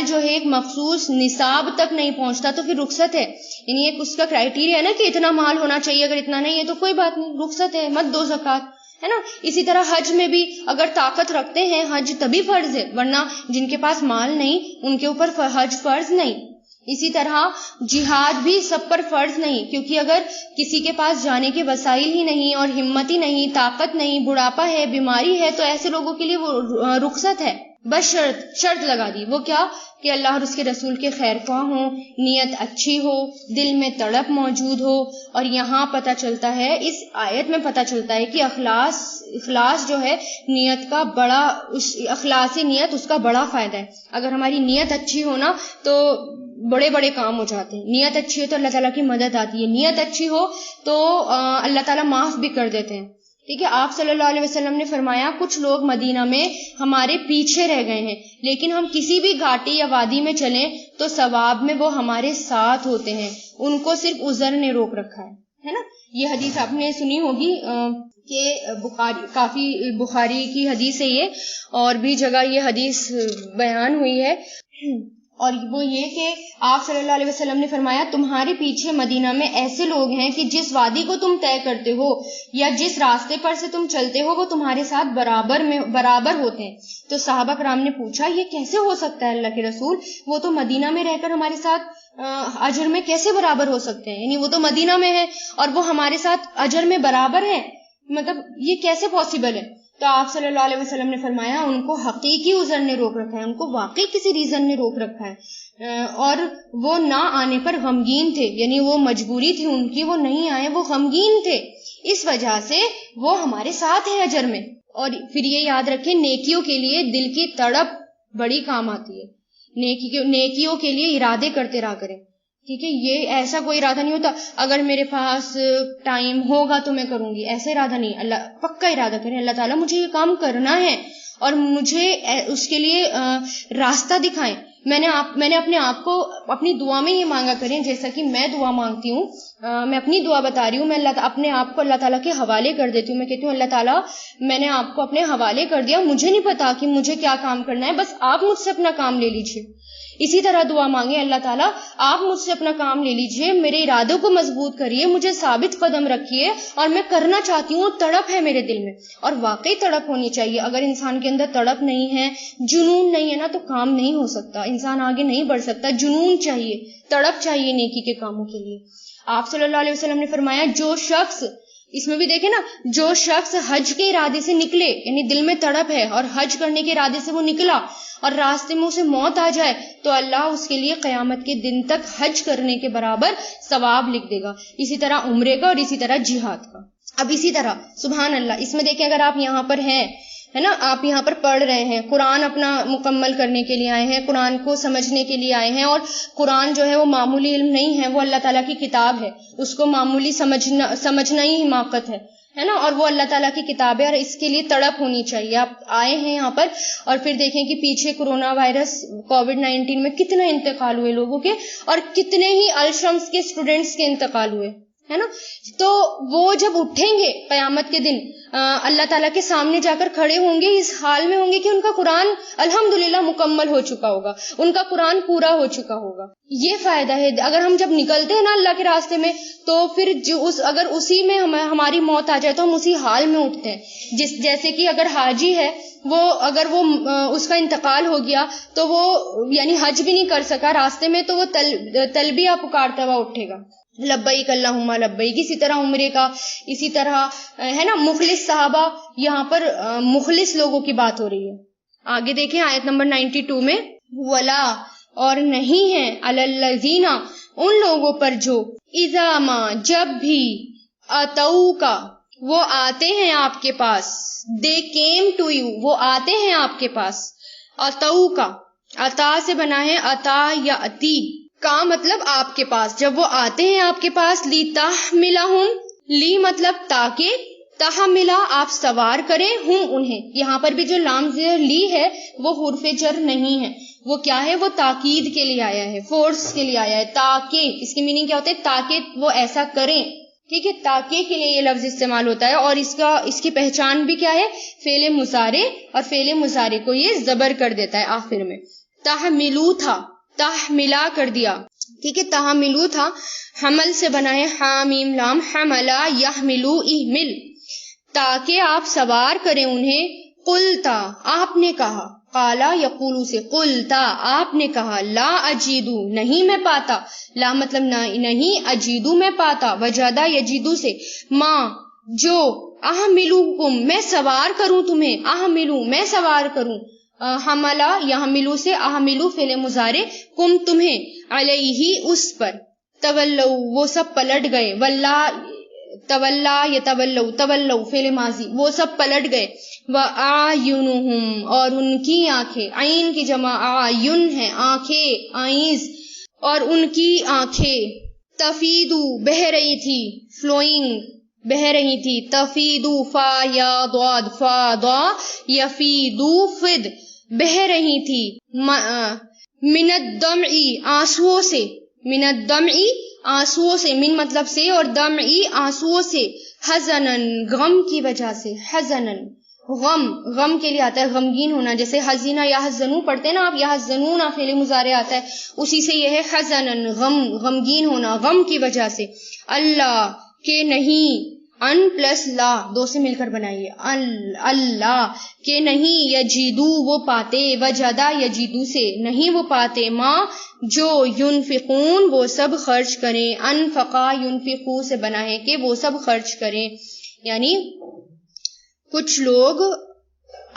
جو ہے ایک مخصوص نصاب تک نہیں پہنچتا تو پھر رخصت ہے، یعنی ایک اس کا کرائیٹیریا ہے نا کہ اتنا مال ہونا چاہیے، اگر اتنا نہیں ہے تو کوئی بات نہیں، رخصت ہے، مت دو زکوٰۃ، ہے نا. اسی طرح حج میں بھی اگر طاقت رکھتے ہیں حج تبھی فرض ہے، ورنہ جن کے پاس مال نہیں ان کے اوپر حج فرض نہیں. اسی طرح جہاد بھی سب پر فرض نہیں، کیونکہ اگر کسی کے پاس جانے کے وسائل ہی نہیں اور ہمت ہی نہیں، طاقت نہیں، بڑھاپا ہے، بیماری ہے، تو ایسے لوگوں کے لیے وہ رخصت ہے. بس شرط لگا دی، وہ کیا؟ کہ اللہ اور اس کے رسول کے خیر خواہ ہوں، نیت اچھی ہو، دل میں تڑپ موجود ہو. اور یہاں پتہ چلتا ہے، اس آیت میں پتہ چلتا ہے کہ اخلاص جو ہے نیت کا بڑا، اخلاصی نیت اس کا بڑا فائدہ ہے. اگر ہماری نیت اچھی ہو نا تو بڑے بڑے کام ہو جاتے ہیں. نیت اچھی ہو تو اللہ تعالیٰ کی مدد آتی ہے، نیت اچھی ہو تو اللہ تعالیٰ معاف بھی کر دیتے ہیں. ٹھیک ہے، آپ صلی اللہ علیہ وسلم نے فرمایا کچھ لوگ مدینہ میں ہمارے پیچھے رہ گئے ہیں، لیکن ہم کسی بھی گھاٹی یا وادی میں چلیں تو ثواب میں وہ ہمارے ساتھ ہوتے ہیں، ان کو صرف عذر نے روک رکھا ہے نا. یہ حدیث آپ نے سنی ہوگی کہ بخاری کی حدیث ہے یہ، اور بھی جگہ یہ حدیث بیان ہوئی ہے. اور وہ یہ کہ آپ صلی اللہ علیہ وسلم نے فرمایا تمہارے پیچھے مدینہ میں ایسے لوگ ہیں کہ جس وادی کو تم طے کرتے ہو یا جس راستے پر سے تم چلتے ہو وہ تمہارے ساتھ برابر ہوتے ہیں. تو صحابہ کرام نے پوچھا یہ کیسے ہو سکتا ہے اللہ کے رسول، وہ تو مدینہ میں رہ کر ہمارے ساتھ اجر میں کیسے برابر ہو سکتے ہیں، یعنی وہ تو مدینہ میں ہے اور وہ ہمارے ساتھ اجر میں برابر ہیں، مطلب یہ کیسے پاسبل ہے؟ تو آپ صلی اللہ علیہ وسلم نے فرمایا ان کو حقیقی عذر نے روک رکھا ہے، ان کو واقعی کسی ریزن نے روک رکھا ہے، اور وہ نہ آنے پر غمگین تھے، یعنی وہ مجبوری تھی ان کی، وہ نہیں آئے، وہ غمگین تھے، اس وجہ سے وہ ہمارے ساتھ ہیں اجر میں۔ اور پھر یہ یاد رکھیں نیکیوں کے لیے دل کی تڑپ بڑی کام آتی ہے، نیکیوں کے لیے ارادے کرتے رہا کریں، ٹھیک ہے؟ یہ ایسا کوئی ارادہ نہیں ہوتا اگر میرے پاس ٹائم ہوگا تو میں کروں گی، ایسا ارادہ نہیں، اللہ پکا ارادہ کریں اللہ تعالیٰ مجھے یہ کام کرنا ہے اور مجھے اس کے لیے راستہ دکھائیں۔ میں نے اپنے آپ کو اپنی دعا میں یہ مانگا کریں جیسا کہ میں دعا مانگتی ہوں، میں اپنی دعا بتا رہی ہوں، میں اپنے آپ کو اللہ تعالیٰ کے حوالے کر دیتی ہوں، میں کہتی ہوں اللہ تعالیٰ میں نے آپ کو اپنے حوالے کر دیا، مجھے نہیں پتا کہ مجھے کیا کام کرنا ہے، بس آپ مجھ سے اپنا کام لے لیجیے۔ اسی طرح دعا مانگیں اللہ تعالیٰ آپ مجھ سے اپنا کام لے لیجئے، میرے ارادوں کو مضبوط کریے، مجھے ثابت قدم رکھیے، اور میں کرنا چاہتی ہوں، تڑپ ہے میرے دل میں، اور واقعی تڑپ ہونی چاہیے۔ اگر انسان کے اندر تڑپ نہیں ہے، جنون نہیں ہے نا، تو کام نہیں ہو سکتا، انسان آگے نہیں بڑھ سکتا۔ جنون چاہیے، تڑپ چاہیے نیکی کے کاموں کے لیے۔ آپ صلی اللہ علیہ وسلم نے فرمایا جو شخص، اس میں بھی دیکھیں نا، جو شخص حج کے ارادے سے نکلے، یعنی دل میں تڑپ ہے اور حج کرنے کے ارادے سے وہ نکلا اور راستے میں اسے موت آ جائے تو اللہ اس کے لیے قیامت کے دن تک حج کرنے کے برابر ثواب لکھ دے گا، اسی طرح عمرے کا اور اسی طرح جہاد کا۔ اب اسی طرح سبحان اللہ، اس میں دیکھیں اگر آپ یہاں پر ہیں، ہے نا، آپ یہاں پر پڑھ رہے ہیں، قرآن اپنا مکمل کرنے کے لیے آئے ہیں، قرآن کو سمجھنے کے لیے آئے ہیں، اور قرآن جو ہے وہ معمولی علم نہیں ہے، وہ اللہ تعالیٰ کی کتاب ہے، اس کو معمولی سمجھنا ہی حماقت ہے نا، اور وہ اللہ تعالیٰ کی کتاب ہے، اور اس کے لیے تڑپ ہونی چاہیے۔ آپ آئے ہیں یہاں پر اور پھر دیکھیں کہ پیچھے کورونا وائرس کووڈ-19 میں کتنے انتقال ہوئے لوگوں کے، اور کتنے ہی الشمس کے اسٹوڈنٹس کے انتقال ہوئے، ہے نا۔ تو وہ جب اٹھیں گے قیامت کے دن اللہ تعالیٰ کے سامنے جا کر کھڑے ہوں گے، اس حال میں ہوں گے کہ ان کا قرآن الحمدللہ مکمل ہو چکا ہوگا، ان کا قرآن پورا ہو چکا ہوگا۔ یہ فائدہ ہے اگر ہم جب نکلتے ہیں نا اللہ کے راستے میں، تو پھر اگر اسی میں ہماری موت آ جائے تو ہم اسی حال میں اٹھتے ہیں، جیسے کہ اگر حاجی ہے اگر وہ اس کا انتقال ہو گیا تو وہ یعنی حج بھی نہیں کر سکا راستے میں، تو وہ تلبیہ پکارتا ہوا اٹھے گا، لبیک اللہم لبیک۔ اسی طرح عمرے کا، اسی طرح ہے نا مخلص صحابہ، یہاں پر مخلص لوگوں کی بات ہو رہی ہے۔ آگے دیکھیں آیت نمبر 92 میں، ولا اور نہیں ہے، علی الذین ان لوگوں پر جو اذا ما جب بھی اتوکا وہ آتے ہیں آپ کے پاس، they came to you وہ آتے ہیں آپ کے پاس، اتوکا عطا سے بنا ہے عطا یا اتی کا مطلب آپ کے پاس، جب وہ آتے ہیں آپ کے پاس، لتحملہم لی مطلب تاکہ، تحملہ آپ سوار کریں، ہم انہیں، یہاں پر بھی جو لام زیر لی ہے وہ حرف جر نہیں ہے، وہ کیا ہے، وہ تاکید کے لیے آیا ہے، فورس کے لیے آیا ہے، تاکہ، اس کی میننگ کیا ہوتا ہے، تاکہ وہ ایسا کریں، ٹھیک ہے، تاکہ کے لیے یہ لفظ استعمال ہوتا ہے، اور اس کی پہچان بھی کیا ہے، فعل مضارع، اور فعل مضارع کو یہ زبر کر دیتا ہے آخر میں۔ تحملو تھا، تحملا کر دیا، ٹھیک ہے، تحملو تھا، حمل سے بنا ہے حامیم لام، حملا یحملو احمل، تاکہ آپ سوار کریں انہیں، قلتا آپ نے کہا، قالا یقولو سے، قلتا آپ نے کہا، لا اجیدو نہیں میں پاتا، لا مطلب نہیں، اجیدو میں پاتا، وجدہ یجیدو سے، ماں جو، احملوکم میں سوار کروں تمہیں، احملو میں سوار کروں، حملہ یحملو سے، احملو فعل مضارع، کم تمہیں، علیہ اس پر، تولو وہ سب پلٹ گئے، واللہ تولا یتولو، تولو فعل ماضی، وہ سب پلٹ گئے، وَأَعْيُنُهُمْ اور ان کی آنکھیں، عین کی جمع اعین ہے، آنکھیں، آئیز، اور ان کی آنکھیں، تفیدو بہ رہی تھی، فلوئنگ بہ رہی تھی، تفیدو فا یا ضاد فا ضا، یفیدو فد بہ رہی تھی، من الدمع آنسوؤں سے، من الدمع آنسوؤں سے، من مطلب سے اور دمعی آنسوؤں سے، حزنن غم کی وجہ سے، حزنن غم کے لیے آتا ہے، غمگین ہونا، جیسے حزینہ یا حزنو پڑھتے ہیں نا آپ، یا حزنون فعل مضارع آتا ہے، اسی سے یہ ہے حزنن غمگین ہونا، غم کی وجہ سے، اللہ کہ نہیں، ان پلس لا دو سے مل کر بنائیے، اللہ کہ نہیں، یجیدو وہ پاتے، وجدہ یجیدو سے نہیں وہ پاتے، ماں جو، ینفقون وہ سب خرچ کریں، انفقا ینفقو سے بنا ہے کہ وہ سب خرچ کریں، یعنی کچھ لوگ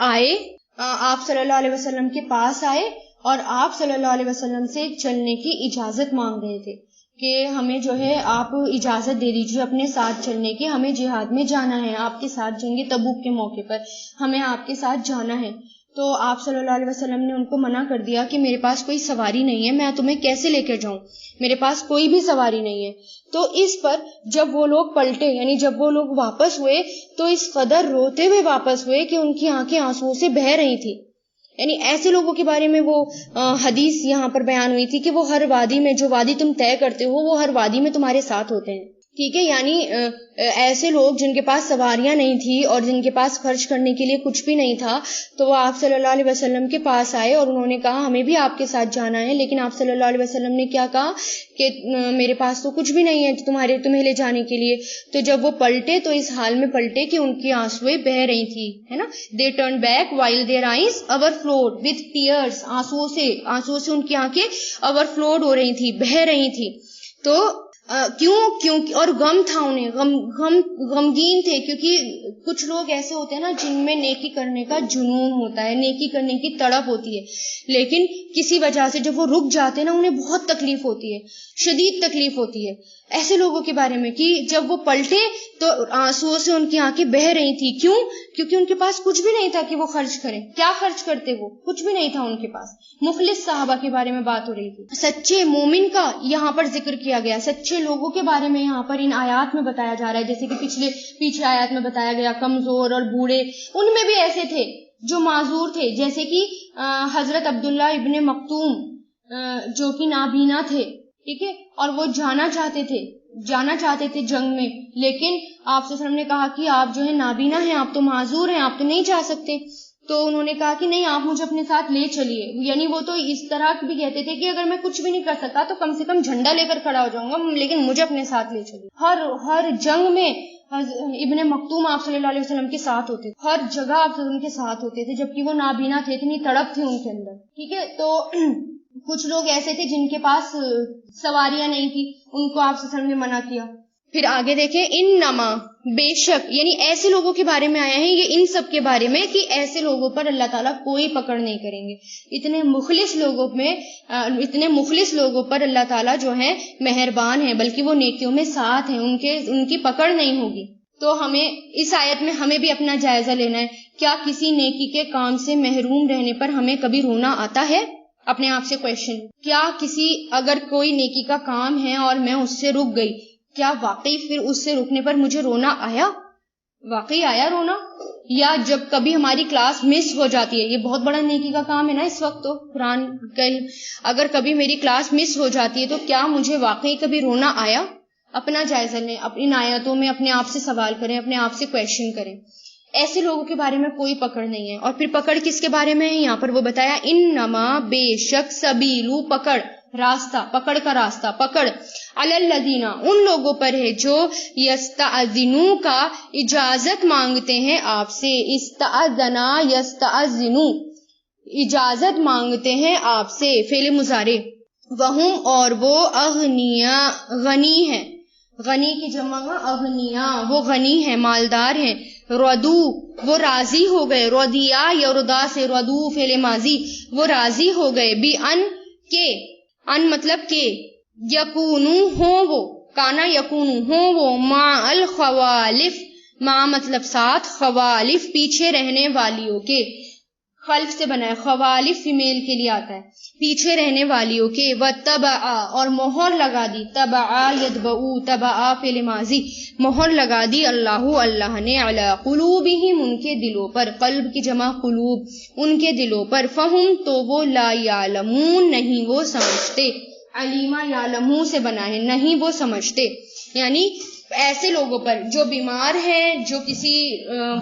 آئے، آپ صلی اللہ علیہ وسلم کے پاس آئے اور آپ صلی اللہ علیہ وسلم سے چلنے کی اجازت مانگ رہے تھے کہ ہمیں جو ہے آپ اجازت دے دیجیے اپنے ساتھ چلنے کی، ہمیں جہاد میں جانا ہے، آپ کے ساتھ جنگ تبوک کے موقع پر ہمیں آپ کے ساتھ جانا ہے۔ تو آپ صلی اللہ علیہ وسلم نے ان کو منع کر دیا کہ میرے پاس کوئی سواری نہیں ہے، میں تمہیں کیسے لے کر جاؤں، میرے پاس کوئی بھی سواری نہیں ہے۔ تو اس پر جب وہ لوگ پلٹے، یعنی جب وہ لوگ واپس ہوئے تو اس قدر روتے ہوئے واپس ہوئے کہ ان کی آنکھیں آنسوؤں سے بہہ رہی تھی۔ یعنی ایسے لوگوں کے بارے میں وہ حدیث یہاں پر بیان ہوئی تھی کہ وہ ہر وادی میں، جو وادی تم طے کرتے ہو وہ ہر وادی میں تمہارے ساتھ ہوتے ہیں، ٹھیک ہے۔ یعنی ایسے لوگ جن کے پاس سواریاں نہیں تھی اور جن کے پاس خرچ کرنے کے لیے کچھ بھی نہیں تھا، تو وہ آپ صلی اللہ علیہ وسلم کے پاس آئے اور انہوں نے کہا ہمیں بھی آپ کے ساتھ جانا ہے، لیکن آپ صلی اللہ علیہ وسلم نے کیا کہا کہ میرے پاس تو کچھ بھی نہیں ہے تمہیں لے جانے کے لیے۔ تو جب وہ پلٹے تو اس حال میں پلٹے کہ ان کی آنسویں بہہ رہی تھی، ہے نا۔ They turn back while their eyes overflowed with tears, آنسوؤں سے ان کی آنکھیں اوور فلوڈ ہو رہی تھی، بہہ رہی تھی۔ تو کیوں اور غم تھا انہیں، غمگین تھے، کیونکہ کچھ لوگ ایسے ہوتے ہیں نا جن میں نیکی کرنے کا جنون ہوتا ہے، نیکی کرنے کی تڑپ ہوتی ہے، لیکن کسی وجہ سے جب وہ رک جاتے ہیں نا انہیں بہت تکلیف ہوتی ہے، شدید تکلیف ہوتی ہے۔ ایسے لوگوں کے بارے میں کہ جب وہ پلٹے تو آنسوؤں سے ان کی آنکھیں بہہ رہی تھی، کیوں؟ کیونکہ ان کے پاس کچھ بھی نہیں تھا کہ وہ خرچ کریں۔ کیا خرچ کرتے؟ وہ کچھ بھی نہیں تھا ان کے پاس۔ مخلص صحابہ کے بارے میں بات ہو رہی تھی، سچے مومن کا یہاں پر ذکر کیا گیا، سچے لوگوں کے بارے میں یہاں پر ان آیات میں بتایا جا رہا ہے، جیسے کہ پیچھے آیات میں بتایا گیا کمزور اور بوڑھے، ان میں بھی ایسے تھے جو معذور تھے، جیسے کہ حضرت عبداللہ ابن مکتوم جو کہ نابینا تھے، ٹھیک ہے، اور وہ جانا چاہتے تھے جنگ میں، لیکن آپ صلی اللہ علیہ وسلم نے کہا کہ آپ جو ہے نابینا ہیں، آپ تو معذور ہیں، آپ تو نہیں جا سکتے۔ تو انہوں نے کہا کہ نہیں، آپ مجھے اپنے ساتھ لے چلیے۔ یعنی وہ تو اس طرح بھی کہتے تھے کہ اگر میں کچھ بھی نہیں کر سکتا تو کم سے کم جھنڈا لے کر کھڑا ہو جاؤں گا، لیکن مجھے اپنے ساتھ لے چلیے۔ ہر جنگ میں ابن مکتوم آپ صلی اللہ علیہ وسلم کے ساتھ ہوتے تھے، ہر جگہ آپ صلی اللہ علیہ وسلم کے ساتھ ہوتے تھے، جبکہ وہ نابینا تھے، اتنی تڑپ تھی ان کے اندر، ٹھیک ہے۔ تو کچھ لوگ ایسے تھے جن کے پاس سواریاں نہیں تھی، ان کو آپ صلی اللہ علیہ وسلم نے منع کیا۔ پھر آگے دیکھیں، انما، بے شک، یعنی ایسے لوگوں کے بارے میں آیا ہے یہ ان سب کے بارے میں کہ ایسے لوگوں پر اللہ تعالیٰ کوئی پکڑ نہیں کریں گے۔ اتنے مخلص لوگوں پر اللہ تعالیٰ جو ہے مہربان ہیں، بلکہ وہ نیکیوں میں ساتھ ہیں، ان کی پکڑ نہیں ہوگی۔ تو ہمیں اس آیت میں ہمیں بھی اپنا جائزہ لینا ہے، کیا کسی نیکی کے کام سے محروم رہنے پر ہمیں کبھی رونا آتا ہے؟ اپنے آپ سے کویشچن، کیا اگر کوئی نیکی کا کام ہے اور میں اس سے رک گئی، کیا واقعی پھر اس سے رکنے پر مجھے رونا آیا؟ واقعی آیا رونا؟ یا جب کبھی ہماری کلاس مس ہو جاتی ہے، یہ بہت بڑا نیکی کا کام ہے نا اس وقت، تو قرآن اگر کبھی میری کلاس مس ہو جاتی ہے تو کیا مجھے واقعی کبھی رونا آیا؟ اپنا جائزہ لیں، اپنی آیتوں میں اپنے آپ سے سوال کریں، اپنے آپ سے کویشچن کریں۔ ایسے لوگوں کے بارے میں کوئی پکڑ نہیں ہے۔ اور پھر پکڑ کس کے بارے میں ہے؟ یہاں پر وہ بتایا انما، بے شک، سبیلو، پکڑ، راستہ، پکڑ کا راستہ، پکڑ، علی الذین، ان لوگوں پر ہے جو یستأذنوا کا اجازت مانگتے ہیں آپ سے، استأذنا یستأذنو، اجازت مانگتے ہیں آپ سے، فعل مضارع، وہم، اور وہ، اغنیا، غنی ہیں، غنی کی جمع اغنیا، وہ غنی ہیں، مالدار ہیں، ردو، وہ راضی ہو گئے، ردیا یردا سے، ردو فعل ماضی، وہ راضی ہو گئے، بھی کے، ان مطلب کہ، یکونو، ہوں وہ، کانا یکونو، ہوں وہ، مع الخوالف، مع مطلب ساتھ، خوالف پیچھے رہنے والیوں کے، خلف سے بنا ہے، خوالف فیمیل کے لیے آتا ہے، پیچھے رہنے والیوں کے، وتبع، اور مہر لگا دی، تبع یتبعو، تبع فعل ماضی، مہر لگا دی اللہ نے، علی قلوبہم، ان کے دلوں پر، قلب کی جمع قلوب، ان کے دلوں پر، فہم، تو وہ، لا یعلمون، نہیں وہ سمجھتے، علیما یعلمو سے بنا ہے، نہیں وہ سمجھتے۔ یعنی ایسے لوگوں پر جو بیمار ہیں، جو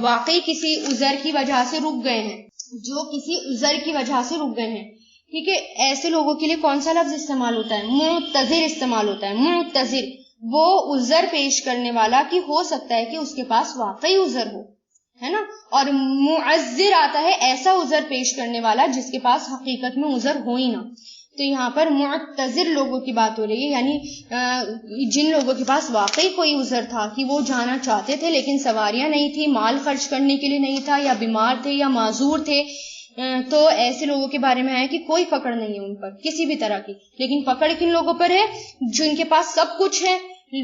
واقعی کسی عذر کی وجہ سے رک گئے ہیں، ٹھیک ہے، ایسے لوگوں کے لیے کون سا لفظ استعمال ہوتا ہے؟ معتذر استعمال ہوتا ہے، معتذر، وہ عذر پیش کرنے والا، کہ ہو سکتا ہے کہ اس کے پاس واقعی عذر ہو، ہے نا، اور معذر آتا ہے ایسا عذر پیش کرنے والا جس کے پاس حقیقت میں عذر ہو ہی نہ۔ تو یہاں پر معتذر لوگوں کی بات ہو رہی ہے، یعنی جن لوگوں کے پاس واقعی کوئی عذر تھا کہ وہ جانا چاہتے تھے لیکن سواریاں نہیں تھی، مال خرچ کرنے کے لیے نہیں تھا، یا بیمار تھے یا معذور تھے، تو ایسے لوگوں کے بارے میں ہے کہ کوئی پکڑ نہیں ہے ان پر کسی بھی طرح کی. لیکن پکڑ کن لوگوں پر ہے؟ جن کے پاس سب کچھ ہے،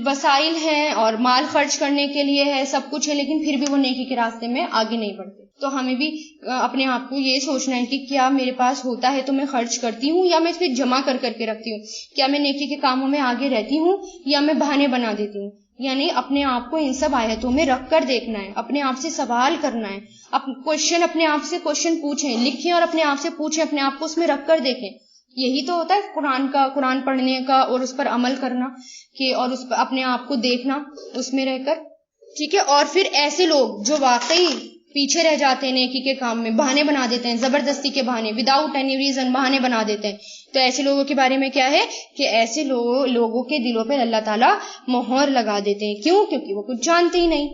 وسائل ہیں اور مال خرچ کرنے کے لیے ہے، سب کچھ ہے، لیکن پھر بھی وہ نیکی کے راستے میں آگے نہیں بڑھتے. تو ہمیں بھی اپنے آپ کو یہ سوچنا ہے کہ کیا میرے پاس ہوتا ہے تو میں خرچ کرتی ہوں یا میں پھر جمع کر کے رکھتی ہوں؟ کیا میں نیکی کے کاموں میں آگے رہتی ہوں یا میں بہانے بنا دیتی ہوں؟ یعنی اپنے آپ کو ان سب آیتوں میں رکھ کر دیکھنا ہے، اپنے آپ سے سوال کرنا ہے، کوشچن اپنے آپ سے کوشچن پوچھیں، لکھیں اور اپنے آپ سے پوچھیں، اپنے آپ کو اس میں رکھ کر دیکھیں. یہی تو ہوتا ہے قرآن پڑھنے کا اور اس پر عمل کرنا، کہ اور اس پر اپنے آپ کو دیکھنا اس میں رہ کر. ٹھیک ہے. اور پھر ایسے لوگ جو واقعی پیچھے رہ جاتے ہیں نیکی کے کام میں، بہانے بنا دیتے ہیں، زبردستی کے بہانے، وداؤٹ اینی ریزن بہانے بنا دیتے ہیں، تو ایسے لوگوں کے بارے میں کیا ہے کہ ایسے لوگوں کے دلوں پہ اللہ تعالیٰ مہر لگا دیتے ہیں. کیوں؟ کیونکہ وہ کچھ جانتے ہی نہیں.